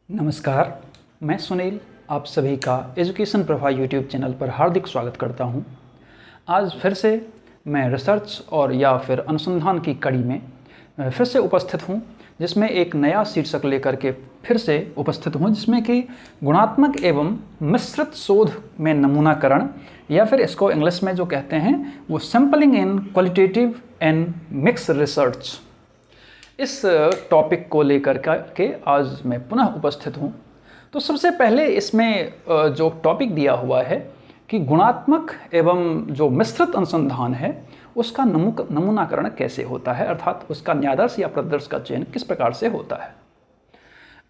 नमस्कार, मैं सुनील आप सभी का एजुकेशन प्रभा यूट्यूब चैनल पर हार्दिक स्वागत करता हूं। आज फिर से मैं रिसर्च और या फिर अनुसंधान की कड़ी में फिर से उपस्थित हूं, जिसमें एक नया शीर्षक लेकर के फिर से उपस्थित हूं, जिसमें कि गुणात्मक एवं मिश्रित शोध में नमूनाकरण या फिर इसको इंग्लिश में जो कहते हैं वो sampling in qualitative and mix research, इस टॉपिक को लेकर के आज मैं पुनः उपस्थित हूँ। तो सबसे पहले इसमें जो टॉपिक दिया हुआ है कि गुणात्मक एवं जो मिश्रित अनुसंधान है उसका नमूनाकरण कैसे होता है, अर्थात उसका न्यायादर्श या प्रदर्श का चयन किस प्रकार से होता है।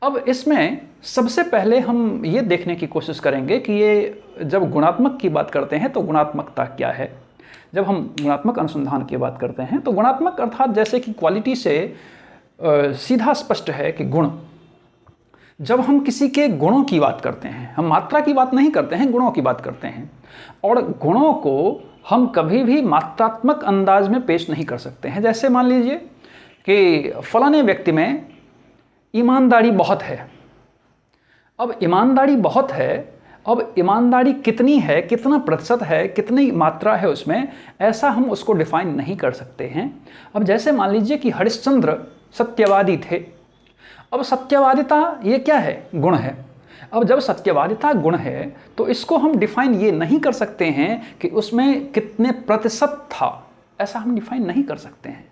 अब इसमें सबसे पहले हम ये देखने की कोशिश करेंगे कि ये जब गुणात्मक की बात करते हैं तो गुणात्मकता क्या है। जब हम गुणात्मक अनुसंधान की बात करते हैं तो गुणात्मक अर्थात जैसे कि क्वालिटी से सीधा स्पष्ट है कि गुण, जब हम किसी के गुणों की बात करते हैं, हम मात्रा की बात नहीं करते हैं, गुणों की बात करते हैं। और गुणों को हम कभी भी मात्रात्मक अंदाज में पेश नहीं कर सकते हैं। जैसे मान लीजिए कि फलाने व्यक्ति में ईमानदारी बहुत है। अब ईमानदारी बहुत है, अब ईमानदारी कितनी है, कितना प्रतिशत है, कितनी मात्रा है उसमें, ऐसा हम उसको डिफाइन नहीं कर सकते हैं। अब जैसे मान लीजिए कि हरिश्चंद्र सत्यवादी थे। अब सत्यवादिता ये क्या है? गुण है। अब जब सत्यवादिता गुण है तो इसको हम डिफाइन ये नहीं कर सकते हैं कि उसमें कितने प्रतिशत था, ऐसा हम डिफाइन नहीं कर सकते हैं।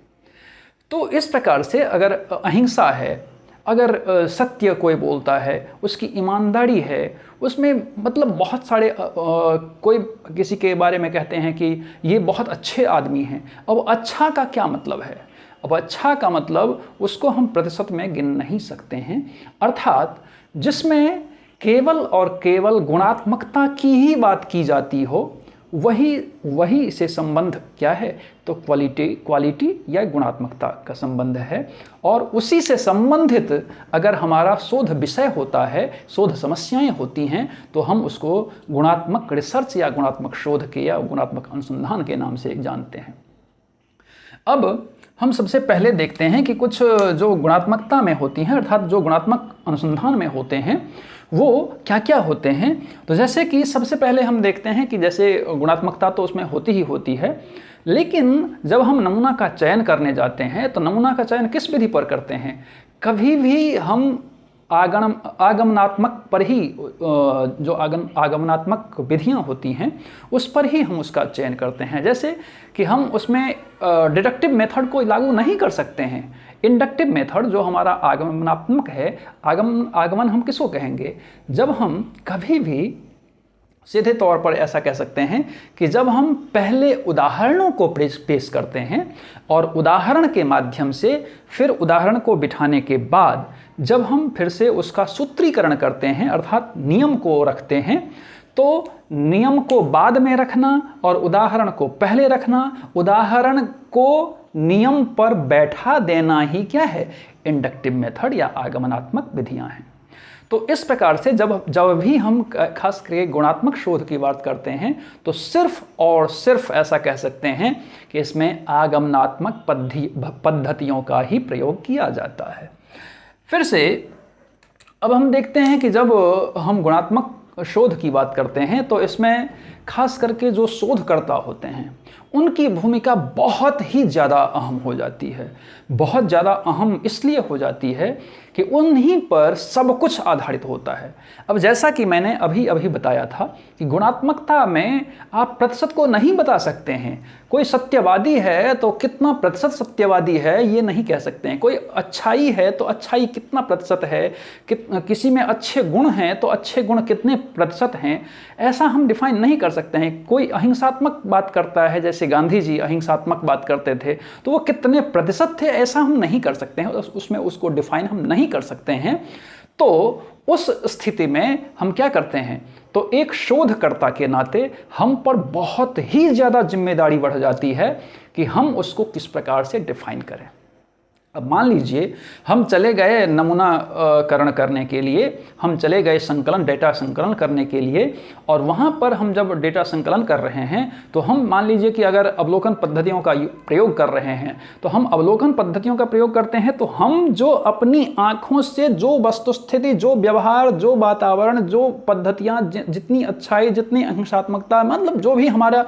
तो इस प्रकार से अगर अहिंसा है, अगर सत्य कोई बोलता है, उसकी ईमानदारी है, उसमें मतलब बहुत सारे कोई किसी के बारे में कहते हैं कि ये बहुत अच्छे आदमी हैं। अब अच्छा का क्या मतलब है? अब अच्छा का मतलब उसको हम प्रतिशत में गिन नहीं सकते हैं, अर्थात जिसमें केवल और केवल गुणात्मकता की ही बात की जाती हो वही से संबंध क्या है? तो क्वालिटी या गुणात्मकता का संबंध है। और उसी से संबंधित अगर हमारा शोध विषय होता है, शोध समस्याएं होती हैं, तो हम उसको गुणात्मक रिसर्च या गुणात्मक शोध के या गुणात्मक अनुसंधान के नाम से जानते हैं। अब हम सबसे पहले देखते हैं कि कुछ जो गुणात्मकता में होती हैं, अर्थात जो गुणात्मक अनुसंधान में होते हैं, वो क्या क्या होते हैं। तो जैसे कि सबसे पहले हम देखते हैं कि जैसे गुणात्मकता तो उसमें होती ही होती है, लेकिन जब हम नमूना का चयन करने जाते हैं तो नमूना का चयन किस विधि पर करते हैं? कभी भी हम आगमनात्मक पर ही, जो आगमनात्मक विधियां होती हैं उस पर ही हम उसका चयन करते हैं। जैसे कि हम उसमें डिडक्टिव मेथड को लागू नहीं कर सकते हैं। इंडक्टिव मेथड जो हमारा आगमनात्मक है, आगमन हम किसको कहेंगे? जब हम कभी भी सीधे तौर पर ऐसा कह सकते हैं कि जब हम पहले उदाहरणों को पेश करते हैं और उदाहरण के माध्यम से फिर उदाहरण को बिठाने के बाद जब हम फिर से उसका सूत्रीकरण करते हैं, अर्थात नियम को रखते हैं, तो नियम को बाद में रखना और उदाहरण को पहले रखना, उदाहरण को नियम पर बैठा देना ही क्या है? इंडक्टिव मेथड या आगमनात्मक विधियां हैं। तो इस प्रकार से जब भी हम खास करके गुणात्मक शोध की बात करते हैं तो सिर्फ और सिर्फ ऐसा कह सकते हैं कि इसमें आगमनात्मक पद्धतियों का ही प्रयोग किया जाता है। फिर से अब हम देखते हैं कि जब हम गुणात्मक शोध की बात करते हैं तो इसमें खास करके जो शोधकर्ता होते हैं उनकी भूमिका बहुत ही ज़्यादा अहम हो जाती है। बहुत ज़्यादा अहम इसलिए हो जाती है कि उन्हीं पर सब कुछ आधारित होता है। अब जैसा कि मैंने अभी बताया था कि गुणात्मकता में आप प्रतिशत को नहीं बता सकते हैं। कोई सत्यवादी है तो कितना प्रतिशत सत्यवादी है ये नहीं कह सकते हैं। कोई अच्छाई है तो अच्छाई कितना प्रतिशत है, किसी में अच्छे गुण हैं तो अच्छे गुण कितने प्रतिशत हैं, ऐसा हम डिफाइन नहीं कर सकते हैं। कोई अहिंसात्मक बात करता है, जैसे गांधी जी अहिंसात्मक बात करते थे, तो वो कितने प्रतिशत थे ऐसा हम नहीं कर सकते हैं, उसमें उसको डिफाइन हम नहीं कर सकते हैं। तो उस स्थिति में हम क्या करते हैं? तो एक शोधकर्ता के नाते हम पर बहुत ही ज़्यादा जिम्मेदारी बढ़ जाती है कि हम उसको किस प्रकार से डिफाइन करें। अब मान लीजिए हम चले गए नमूना करण करने के लिए, हम चले गए संकलन, डेटा संकलन करने के लिए, और वहाँ पर हम जब डेटा संकलन कर रहे हैं तो हम मान लीजिए कि अगर अवलोकन पद्धतियों का प्रयोग कर रहे हैं, तो हम अवलोकन पद्धतियों का प्रयोग करते हैं तो हम जो अपनी आँखों से जो वस्तुस्थिति, जो व्यवहार, जो वातावरण, जो पद्धतियाँ, जितनी अच्छाई, जितनी अहिंसात्मकता, मतलब जो भी हमारी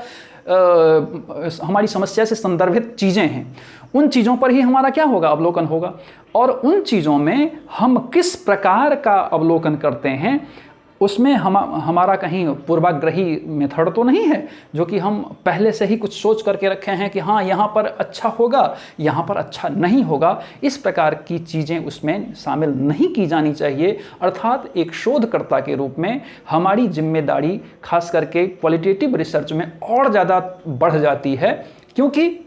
समस्या से संदर्भित चीज़ें हैं, उन चीज़ों पर ही हमारा क्या होगा, अवलोकन होगा। और उन चीज़ों में हम किस प्रकार का अवलोकन करते हैं, उसमें हमारा कहीं पूर्वाग्रही मेथड तो नहीं है जो कि हम पहले से ही कुछ सोच करके रखे हैं कि हाँ यहाँ पर अच्छा होगा, यहाँ पर अच्छा नहीं होगा। इस प्रकार की चीज़ें उसमें शामिल नहीं की जानी चाहिए। अर्थात एक शोधकर्ता के रूप में हमारी जिम्मेदारी खास करके क्वालिटेटिव रिसर्च में और ज़्यादा बढ़ जाती है, क्योंकि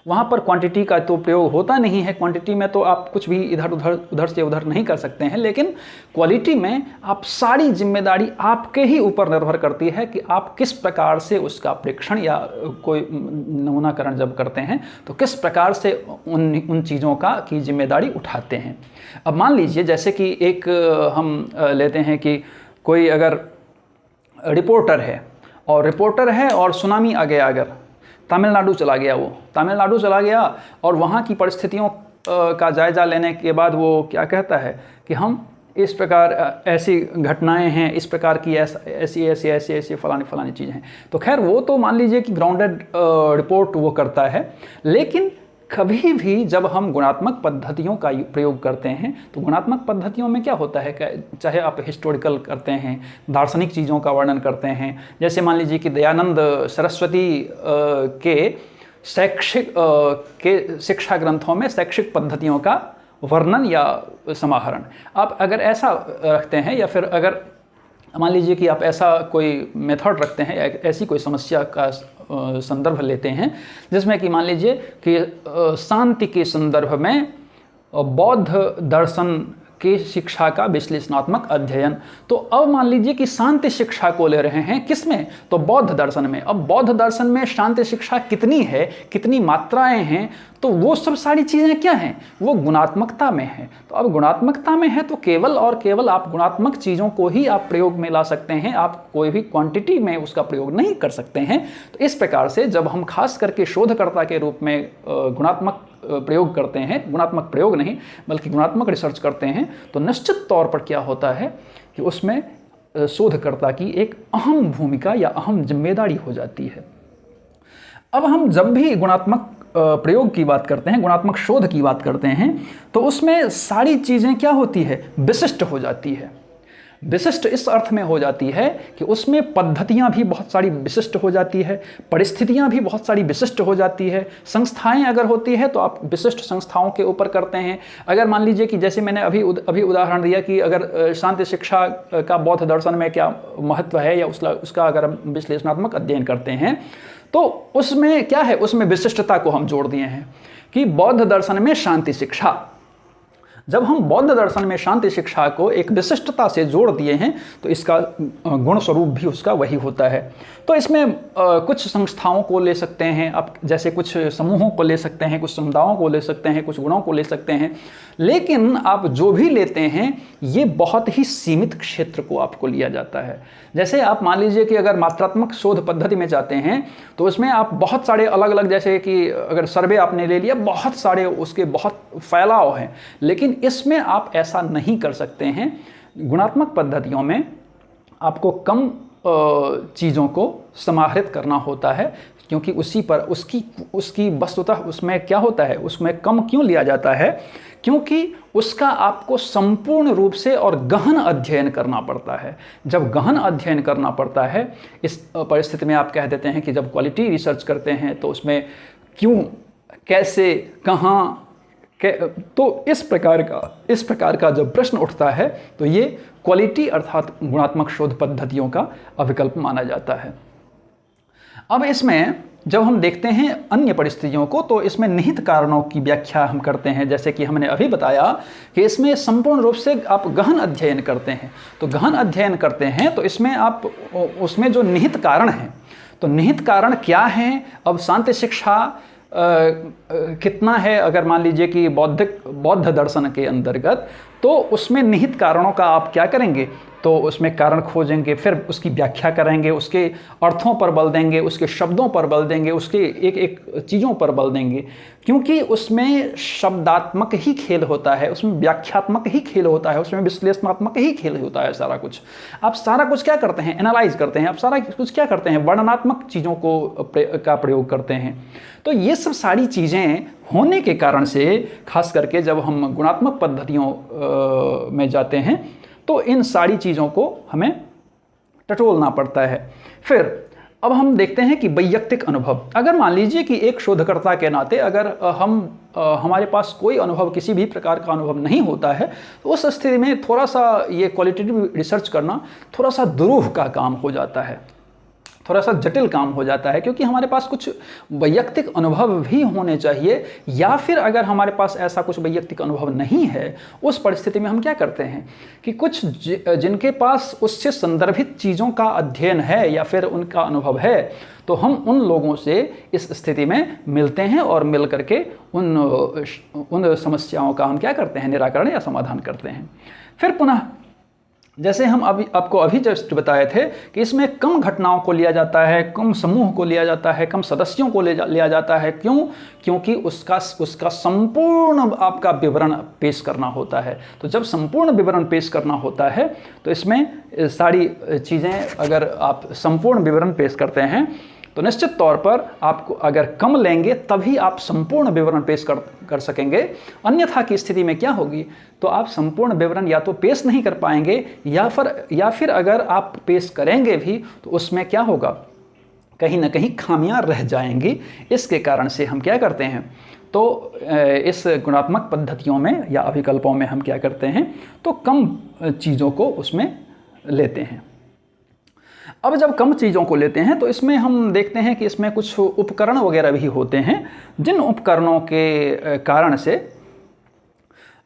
वहाँ पर क्वांटिटी का तो प्रयोग होता नहीं है। क्वांटिटी में तो आप कुछ भी उधर से उधर नहीं कर सकते हैं, लेकिन क्वालिटी में आप सारी जिम्मेदारी आपके ही ऊपर निर्भर करती है कि आप किस प्रकार से उसका परीक्षण या कोई नमूनाकरण जब करते हैं तो किस प्रकार से उन चीज़ों की जिम्मेदारी उठाते हैं। अब मान लीजिए जैसे कि एक हम लेते हैं कि कोई अगर रिपोर्टर है और सुनामी आ गया, अगर तमिलनाडु चला गया और वहाँ की परिस्थितियों का जायज़ा लेने के बाद वो क्या कहता है कि हम इस प्रकार ऐसी घटनाएं हैं, इस प्रकार की ऐसी फलानी चीज़ें हैं। तो खैर वो तो मान लीजिए कि ग्राउंडेड रिपोर्ट वो करता है, लेकिन कभी भी जब हम गुणात्मक पद्धतियों का प्रयोग करते हैं तो गुणात्मक पद्धतियों में क्या होता है, चाहे आप हिस्टोरिकल करते हैं, दार्शनिक चीज़ों का वर्णन करते हैं, जैसे मान लीजिए कि दयानंद सरस्वती के शिक्षा ग्रंथों में शैक्षिक पद्धतियों का वर्णन या समाहरण, आप अगर ऐसा रखते हैं, या फिर अगर मान लीजिए कि आप ऐसा कोई मेथड रखते हैं, ऐसी कोई समस्या का संदर्भ लेते हैं जिसमें कि मान लीजिए कि शांति के संदर्भ में बौद्ध दर्शन की शिक्षा का विश्लेषणात्मक अध्ययन, तो अब मान लीजिए कि शांति शिक्षा को ले रहे हैं किसमें, तो बौद्ध दर्शन में। अब बौद्ध दर्शन में शांति शिक्षा कितनी है, कितनी मात्राएं हैं, तो वो सब सारी चीज़ें क्या हैं, वो गुणात्मकता में है। तो अब गुणात्मकता में है तो केवल और केवल आप गुणात्मक चीज़ों को ही आप प्रयोग में ला सकते हैं, आप कोई भी क्वांटिटी में उसका प्रयोग नहीं कर सकते हैं। तो इस प्रकार से जब हम खास करके शोधकर्ता के रूप में गुणात्मक प्रयोग करते हैं, गुणात्मक प्रयोग नहीं बल्कि गुणात्मक रिसर्च करते हैं, तो निश्चित तौर पर क्या होता है कि उसमें शोधकर्ता की एक अहम भूमिका या अहम जिम्मेदारी हो जाती है। अब हम जब भी गुणात्मक प्रयोग की बात करते हैं, गुणात्मक शोध की बात करते हैं, तो उसमें सारी चीज़ें क्या होती है, विशिष्ट हो जाती है। विशिष्ट इस अर्थ में हो जाती है कि उसमें पद्धतियां भी बहुत सारी विशिष्ट हो जाती है, परिस्थितियां भी बहुत सारी विशिष्ट हो जाती है, संस्थाएं अगर होती है तो आप विशिष्ट संस्थाओं के ऊपर करते हैं। अगर मान लीजिए कि जैसे मैंने अभी उदाहरण दिया कि अगर शांति शिक्षा का बौद्ध दर्शन में क्या महत्व है या उसका अगर हम विश्लेषणात्मक अध्ययन करते हैं तो उसमें क्या है, उसमें विशिष्टता को हम जोड़ दिए हैं कि बौद्ध दर्शन में शांति शिक्षा। जब हम बौद्ध दर्शन में शांति शिक्षा को एक विशिष्टता से जोड़ दिए हैं तो इसका गुण स्वरूप भी उसका वही होता है। तो इसमें कुछ संस्थाओं को ले सकते हैं आप, जैसे कुछ समूहों को ले सकते हैं, कुछ समुदायों को ले सकते हैं, कुछ गुणों को ले सकते हैं, लेकिन आप जो भी लेते हैं ये बहुत ही सीमित क्षेत्र को आपको लिया जाता है। जैसे आप मान लीजिए कि अगर मात्रात्मक शोध पद्धति में जाते हैं तो उसमें आप बहुत सारे अलग अलग, जैसे कि अगर सर्वे आपने ले लिया, बहुत सारे उसके बहुत फैलाव हैं, लेकिन इसमें आप ऐसा नहीं कर सकते हैं। गुणात्मक पद्धतियों में आपको कम चीज़ों को समाहित करना होता है, क्योंकि उसी पर उसकी वस्तुतः उसमें क्या होता है, उसमें कम क्यों लिया जाता है, क्योंकि उसका आपको संपूर्ण रूप से और गहन अध्ययन करना पड़ता है। जब गहन अध्ययन करना पड़ता है, इस परिस्थिति में आप कह देते हैं कि जब क्वालिटी रिसर्च करते हैं तो उसमें क्यों, कैसे, कहाँ, तो इस प्रकार का जब प्रश्न उठता है तो ये क्वालिटी अर्थात गुणात्मक शोध पद्धतियों का अविकल्प माना जाता है। अब इसमें जब हम देखते हैं अन्य परिस्थितियों को तो इसमें निहित कारणों की व्याख्या हम करते हैं। जैसे कि हमने अभी बताया कि इसमें संपूर्ण रूप से आप गहन अध्ययन करते हैं, तो गहन अध्ययन करते हैं तो इसमें आप उसमें जो निहित कारण हैं, तो निहित कारण क्या हैं। अब शांति शिक्षा कितना है, अगर मान लीजिए कि बौद्ध दर्शन के अंतर्गत, तो उसमें निहित कारणों का आप क्या करेंगे, तो उसमें कारण खोजेंगे, फिर उसकी व्याख्या करेंगे, उसके अर्थों पर बल देंगे, उसके शब्दों पर बल देंगे, उसके एक एक चीज़ों पर बल देंगे, क्योंकि उसमें शब्दात्मक ही खेल होता है, उसमें व्याख्यात्मक ही खेल होता है, उसमें विश्लेषणात्मक ही खेल होता है सारा कुछ। आप सारा कुछ क्या करते हैं, एनालाइज करते हैं, आप सारा कुछ क्या करते हैं, वर्णनात्मक चीज़ों का प्रयोग करते हैं। तो ये सब सारी चीज़ें होने के कारण से, खास करके जब हम गुणात्मक पद्धतियों में जाते हैं, तो इन सारी चीज़ों को हमें टटोलना पड़ता है। फिर अब हम देखते हैं कि वैयक्तिक अनुभव। अगर मान लीजिए कि एक शोधकर्ता के नाते अगर हमारे पास कोई अनुभव, किसी भी प्रकार का अनुभव नहीं होता है, तो उस स्थिति में थोड़ा सा ये क्वालिटेटिव रिसर्च करना थोड़ा सा दुरूह का काम हो जाता है, थोड़ा सा जटिल काम हो जाता है, क्योंकि हमारे पास कुछ वैयक्तिक अनुभव भी होने चाहिए। या फिर अगर हमारे पास ऐसा कुछ वैयक्तिक अनुभव नहीं है, उस परिस्थिति में हम क्या करते हैं कि कुछ जिनके पास उससे संदर्भित चीज़ों का अध्ययन है या फिर उनका अनुभव है, तो हम उन लोगों से इस स्थिति में मिलते हैं और मिल करके उन समस्याओं का हम क्या करते हैं, निराकरण या समाधान करते हैं। फिर पुनः जैसे हम आपको जस्ट बताए थे कि इसमें कम घटनाओं को लिया जाता है, कम समूह को लिया जाता है, कम सदस्यों को लिया जाता है। क्यों? क्योंकि उसका संपूर्ण आपका विवरण पेश करना होता है। तो जब संपूर्ण विवरण पेश करना होता है, तो इसमें सारी चीज़ें अगर आप संपूर्ण विवरण पेश करते हैं, तो निश्चित तौर पर आपको अगर कम लेंगे तभी आप संपूर्ण विवरण पेश कर सकेंगे। अन्यथा की स्थिति में क्या होगी, तो आप संपूर्ण विवरण या तो पेश नहीं कर पाएंगे, या फिर अगर आप पेश करेंगे भी तो उसमें क्या होगा, कहीं ना कहीं खामियां रह जाएंगी। इसके कारण से हम क्या करते हैं, तो इस गुणात्मक पद्धतियों में या अभिकल्पों में हम क्या करते हैं, तो कम चीज़ों को उसमें लेते हैं। अब जब कम चीज़ों को लेते हैं, तो इसमें हम देखते हैं कि इसमें कुछ उपकरण वगैरह भी होते हैं, जिन उपकरणों के कारण से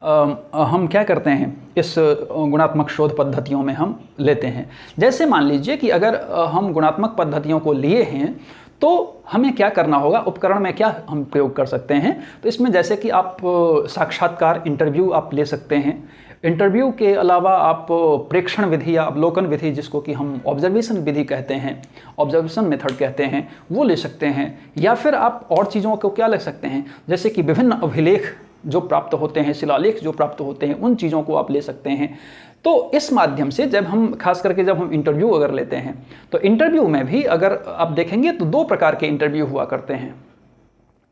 हम क्या करते हैं, इस गुणात्मक शोध पद्धतियों में हम लेते हैं। जैसे मान लीजिए कि अगर हम गुणात्मक पद्धतियों को लिए हैं, तो हमें क्या करना होगा, उपकरण में क्या हम प्रयोग कर सकते हैं। तो इसमें जैसे कि आप साक्षात्कार, इंटरव्यू आप ले सकते हैं। इंटरव्यू के अलावा आप प्रेक्षण विधि या अवलोकन विधि, जिसको कि हम ऑब्जर्वेशन विधि कहते हैं, ऑब्जर्वेशन मेथड कहते हैं, वो ले सकते हैं। या फिर आप और चीज़ों को क्या ले सकते हैं, जैसे कि विभिन्न अभिलेख जो प्राप्त होते हैं, शिलालेख जो प्राप्त होते हैं, उन चीज़ों को आप ले सकते हैं। तो इस माध्यम से जब हम खास करके जब हम इंटरव्यू अगर लेते हैं, तो इंटरव्यू में भी अगर आप देखेंगे तो दो प्रकार के इंटरव्यू हुआ करते हैं।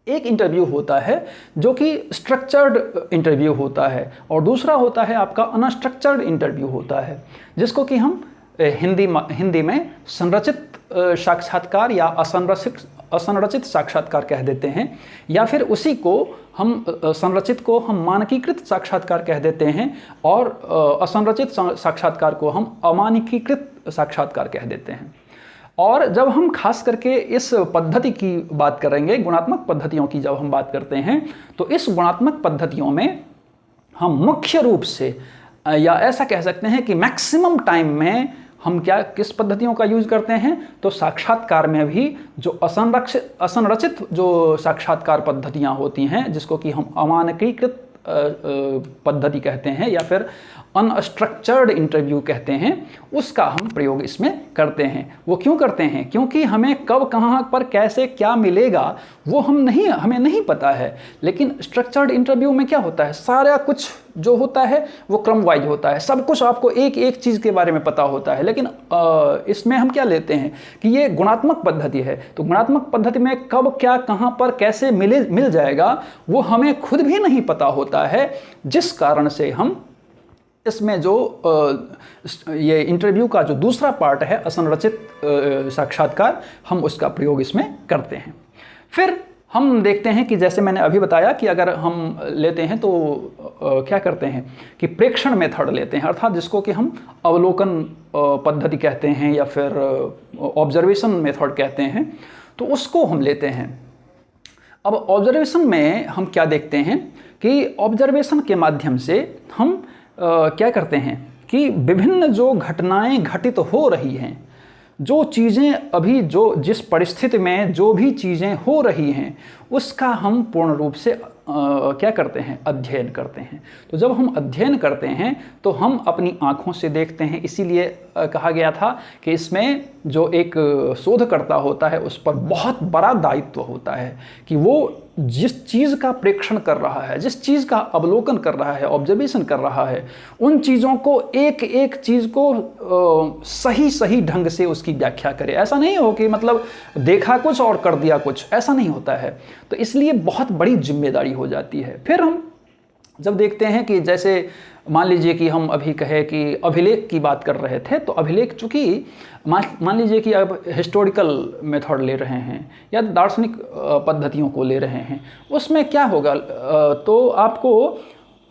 एक इंटरव्यू होता है जो कि स्ट्रक्चर्ड इंटरव्यू होता है, और दूसरा होता है आपका अनस्ट्रक्चर्ड इंटरव्यू होता है, जिसको कि हम हिंदी में संरचित साक्षात्कार या असंरचित साक्षात्कार कह देते हैं। या फिर उसी को हम संरचित को हम मानकीकृत साक्षात्कार कह देते हैं, और असंरचित साक्षात्कार को हम अमानकीकृत साक्षात्कार कह देते हैं। और जब हम खास करके इस पद्धति की बात करेंगे, गुणात्मक पद्धतियों की जब हम बात करते हैं, तो इस गुणात्मक पद्धतियों में हम मुख्य रूप से, या ऐसा कह सकते हैं कि मैक्सिमम टाइम में हम किस पद्धतियों का यूज करते हैं, तो साक्षात्कार में भी जो असंरचित जो साक्षात्कार पद्धतियां होती हैं, जिसको कि हम अमानकीकृत पद्धति कहते हैं या फिर अनस्ट्रक्चर्ड इंटरव्यू कहते हैं, उसका हम प्रयोग इसमें करते हैं। वो क्यों करते हैं? क्योंकि हमें कब कहाँ पर कैसे क्या मिलेगा वो हमें नहीं पता है। लेकिन स्ट्रक्चर्ड इंटरव्यू में क्या होता है, सारा कुछ जो होता है वो क्रम वाइज होता है, सब कुछ आपको एक एक चीज़ के बारे में पता होता है। लेकिन इसमें हम क्या लेते हैं कि ये गुणात्मक पद्धति है, तो गुणात्मक पद्धति में कब क्या कहाँ पर कैसे मिल जाएगा वो हमें खुद भी नहीं पता होता है, जिस कारण से हम इसमें जो ये इंटरव्यू का जो दूसरा पार्ट है, असंरचित साक्षात्कार, हम उसका प्रयोग इसमें करते हैं। फिर हम देखते हैं कि जैसे मैंने अभी बताया कि अगर हम लेते हैं तो क्या करते हैं कि प्रेक्षण मेथड लेते हैं, अर्थात जिसको कि हम अवलोकन पद्धति कहते हैं या फिर ऑब्जर्वेशन मेथड कहते हैं, तो उसको हम लेते हैं। अब ऑब्जर्वेशन में हम क्या देखते हैं कि ऑब्जर्वेशन के माध्यम से हम क्या करते हैं कि विभिन्न जो घटनाएं घटित हो रही हैं, जो चीज़ें अभी जो जिस परिस्थिति में जो भी चीज़ें हो रही हैं उसका हम पूर्ण रूप से क्या करते हैं, अध्ययन करते हैं। तो जब हम अध्ययन करते हैं तो हम अपनी आँखों से देखते हैं। इसीलिए कहा गया था कि इसमें जो एक शोधकर्ता होता है उस पर बहुत बड़ा दायित्व होता है कि वो जिस चीज़ का प्रेक्षण कर रहा है, जिस चीज़ का अवलोकन कर रहा है, ऑब्जर्वेशन कर रहा है, उन चीज़ों को एक एक चीज़ को सही सही ढंग से उसकी व्याख्या करे। ऐसा नहीं हो कि मतलब देखा कुछ और कर दिया कुछ, ऐसा नहीं होता है। तो इसलिए बहुत बड़ी जिम्मेदारी हो जाती है। फिर हम जब देखते हैं कि जैसे मान लीजिए कि हम अभी कहे कि अभिलेख की बात कर रहे थे, तो अभिलेख चूँकि मान लीजिए कि अब हिस्टोरिकल मेथड ले रहे हैं या दार्शनिक पद्धतियों को ले रहे हैं, उसमें क्या होगा, तो आपको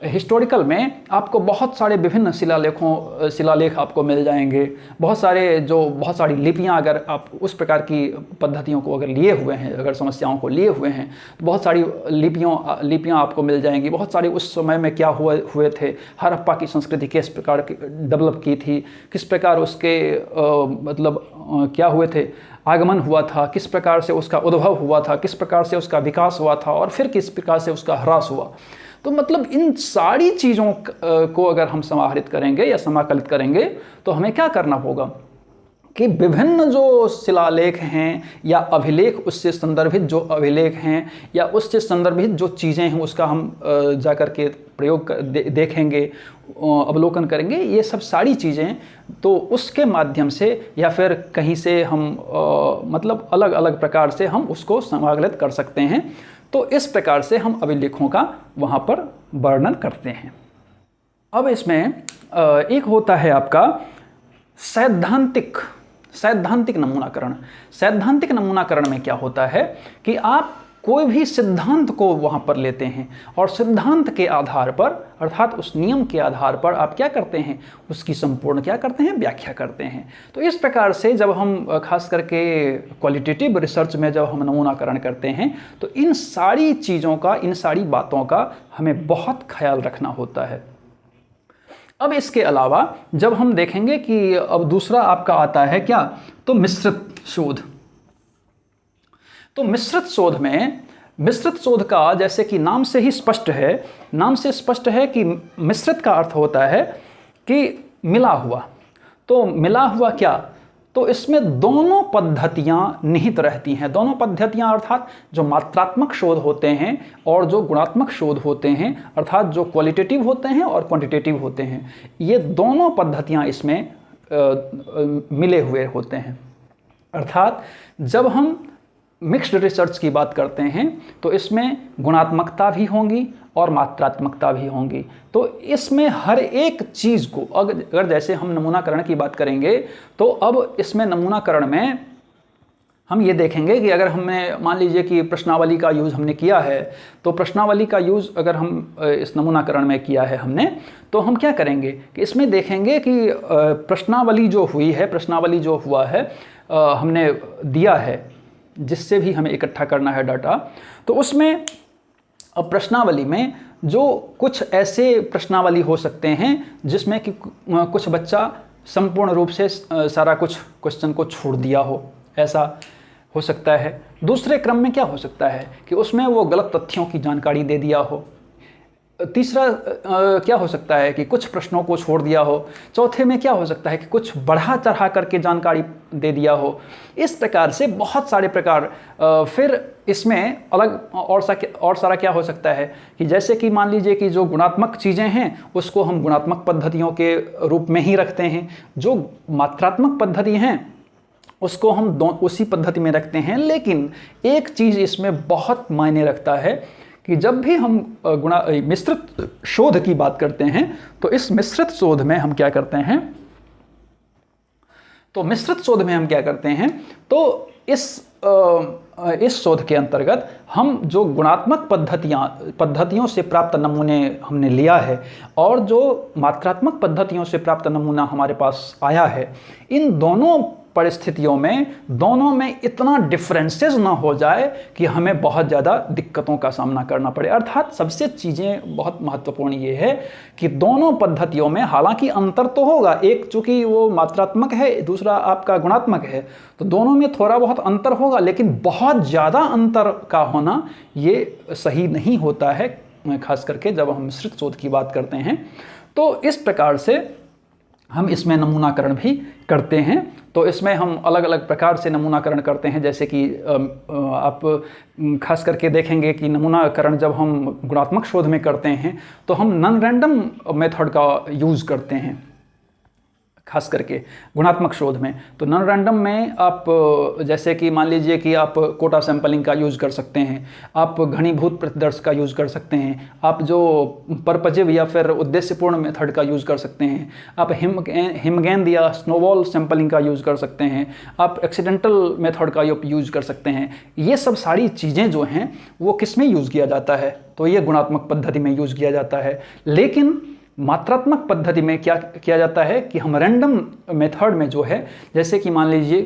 हिस्टोरिकल में आपको बहुत सारे विभिन्न शिलालेख आपको मिल जाएंगे। बहुत सारी लिपियां, अगर आप उस प्रकार की पद्धतियों को अगर लिए हुए हैं, अगर समस्याओं को लिए हुए हैं, तो बहुत सारी लिपियां आपको मिल जाएंगी। बहुत सारे उस समय में क्या हुए थे, हड़प्पा की संस्कृति किस प्रकार की डेवलप की थी, किस प्रकार उसके क्या हुए थे, आगमन हुआ था, किस प्रकार से उसका उद्भव हुआ था, किस प्रकार से उसका विकास हुआ था और फिर किस प्रकार से उसका ह्रास हुआ। तो मतलब इन सारी चीज़ों को अगर हम समाहरित करेंगे या समाकलित करेंगे तो हमें क्या करना होगा कि विभिन्न जो शिलालेख हैं या अभिलेख, उससे संदर्भित जो अभिलेख हैं या उससे संदर्भित जो चीज़ें हैं, उसका हम जा कर के प्रयोग देखेंगे, अवलोकन करेंगे। ये सब सारी चीज़ें तो उसके माध्यम से या फिर कहीं से हम मतलब अलग अलग प्रकार से हम उसको समाकलित कर सकते हैं। तो इस प्रकार से हम अभिलेखों का वहाँ पर वर्णन करते हैं। अब इसमें एक होता है आपका सैद्धांतिक नमूनाकरण। सैद्धांतिक नमूनाकरण में क्या होता है कि आप कोई भी सिद्धांत को वहाँ पर लेते हैं और सिद्धांत के आधार पर, अर्थात उस नियम के आधार पर आप क्या करते हैं, उसकी संपूर्ण क्या करते हैं, व्याख्या करते हैं। तो इस प्रकार से जब हम खास करके क्वालिटेटिव रिसर्च में जब हम नमूनाकरण करते हैं तो इन सारी चीज़ों का, इन सारी बातों का हमें बहुत ख्याल रखना होता है। अब इसके अलावा जब हम देखेंगे कि अब दूसरा आपका आता है क्या, तो मिश्रित शोध। तो मिश्रित शोध का जैसे कि नाम से स्पष्ट है कि मिश्रित का अर्थ होता है कि मिला हुआ। तो मिला हुआ क्या, तो इसमें दोनों पद्धतियां निहित रहती हैं। दोनों पद्धतियां अर्थात जो मात्रात्मक शोध होते हैं और जो गुणात्मक शोध होते हैं, अर्थात जो क्वालिटेटिव होते हैं और क्वांटिटेटिव होते हैं, ये दोनों पद्धतियां इसमें मिले हुए होते हैं। अर्थात जब हम मिक्स्ड रिसर्च की बात करते हैं तो इसमें गुणात्मकता भी होंगी और मात्रात्मकता भी होंगी। तो इसमें हर एक चीज़ को अगर जैसे हम नमूनाकरण की बात करेंगे तो अब इसमें नमूनाकरण में हम ये देखेंगे कि अगर हमने मान लीजिए कि प्रश्नावली का यूज़ हमने किया है, तो प्रश्नावली का यूज़ अगर हम इस नमूनाकरण में किया है हमने, तो हम क्या करेंगे कि इसमें देखेंगे कि प्रश्नावली जो हुआ है हमने दिया है, जिससे भी हमें इकट्ठा करना है डाटा। तो उसमें अब प्रश्नावली में जो कुछ ऐसे प्रश्नावली हो सकते हैं जिसमें कि कुछ बच्चा संपूर्ण रूप से सारा कुछ क्वेश्चन को छोड़ दिया हो, ऐसा हो सकता है। दूसरे क्रम में क्या हो सकता है कि उसमें वो गलत तथ्यों की जानकारी दे दिया हो। तीसरा क्या हो सकता है कि कुछ प्रश्नों को छोड़ दिया हो। चौथे में क्या हो सकता है कि कुछ बढ़ा चढ़ा करके जानकारी दे दिया हो। इस प्रकार से बहुत सारे प्रकार। फिर इसमें अलग और सारा क्या हो सकता है कि जैसे कि मान लीजिए कि जो गुणात्मक चीज़ें हैं उसको हम गुणात्मक पद्धतियों के रूप में ही रखते हैं, जो मात्रात्मक पद्धति हैं उसको हम उसी पद्धति में रखते हैं। लेकिन एक चीज़ इसमें बहुत मायने रखता है कि जब भी हम मिश्रित शोध की बात करते हैं तो इस मिश्रित शोध में हम क्या करते हैं, तो इस शोध के अंतर्गत हम जो गुणात्मक पद्धतियों से प्राप्त नमूने हमने लिया है और जो मात्रात्मक पद्धतियों से प्राप्त नमूना हमारे पास आया है, इन दोनों परिस्थितियों में दोनों में इतना डिफरेंसेस ना हो जाए कि हमें बहुत ज़्यादा दिक्कतों का सामना करना पड़े। अर्थात सबसे चीज़ें बहुत महत्वपूर्ण ये है कि दोनों पद्धतियों में हालांकि अंतर तो होगा, एक चूँकि वो मात्रात्मक है, दूसरा आपका गुणात्मक है, तो दोनों में थोड़ा बहुत अंतर होगा, लेकिन बहुत ज़्यादा अंतर का होना ये सही नहीं होता है, खास करके जब हम मिश्रित शोध की बात करते हैं। तो इस प्रकार से हम इसमें नमूनाकरण भी करते हैं। तो इसमें हम अलग अलग प्रकार से नमूनाकरण करते हैं, जैसे कि आप खास करके देखेंगे कि नमूनाकरण जब हम गुणात्मक शोध में करते हैं तो हम नॉन रैंडम मेथड का यूज़ करते हैं, खास करके गुणात्मक शोध में। तो नॉन रैंडम में आप जैसे कि मान लीजिए कि आप कोटा सैंपलिंग का यूज़ कर सकते हैं, आप घनीभूत प्रतिदर्श का यूज़ कर सकते हैं, आप जो परपजिव या फिर उद्देश्यपूर्ण मेथड का यूज़ कर सकते हैं, आप हिमगेंद या स्नोबॉल सैंपलिंग का यूज़ कर सकते हैं, आप एक्सीडेंटल मेथड का यूज़ कर सकते हैं। ये सब सारी चीज़ें जो हैं वो किस में यूज़ किया जाता है, तो ये गुणात्मक पद्धति में यूज़ किया जाता है। लेकिन मात्रात्मक पद्धति में क्या किया जाता है कि हम रैंडम मेथड में जो है, जैसे कि मान लीजिए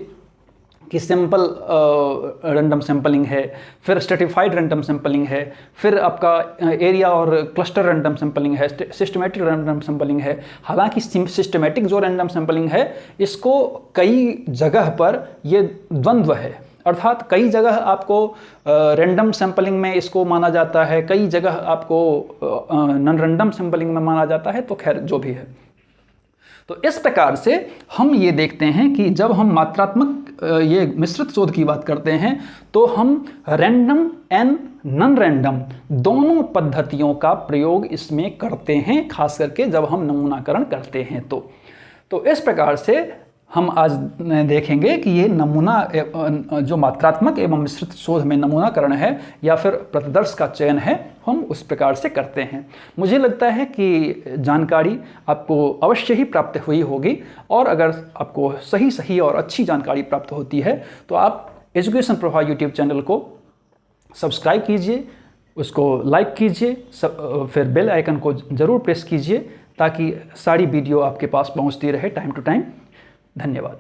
कि सिंपल रैंडम सैंपलिंग है, फिर स्ट्रेटिफाइड रैंडम सैंपलिंग है, फिर आपका एरिया और क्लस्टर रैंडम सैंपलिंग है, सिस्टमेटिक रैंडम सैंपलिंग है। हालांकि सिस्टमेटिक जो रैंडम सैंपलिंग है इसको कई जगह पर ये द्वंद्व है, अर्थात कई जगह आपको रैंडम सैंपलिंग में इसको माना जाता है, कई जगह आपको नॉन रैंडम सैंपलिंग में माना जाता है। तो खैर जो भी है, तो इस प्रकार से हम ये देखते हैं कि जब हम मात्रात्मक ये मिश्रित शोध की बात करते हैं तो हम रैंडम एंड नॉन रैंडम दोनों पद्धतियों का प्रयोग इसमें करते हैं, खास करके जब हम नमूनाकरण करते हैं। तो इस प्रकार से हम आज देखेंगे कि ये नमूना जो मात्रात्मक एवं मिश्रित शोध में नमूनाकरण है या फिर प्रतिदर्श का चयन है, हम उस प्रकार से करते हैं। मुझे लगता है कि जानकारी आपको अवश्य ही प्राप्त हुई होगी, और अगर आपको सही और अच्छी जानकारी प्राप्त होती है तो आप एजुकेशन प्रभा यूट्यूब चैनल को सब्सक्राइब कीजिए, उसको लाइक कीजिए, फिर बेल आइकन को ज़रूर प्रेस कीजिए ताकि सारी वीडियो आपके पास पहुंचती रहे टाइम टू टाइम। धन्यवाद।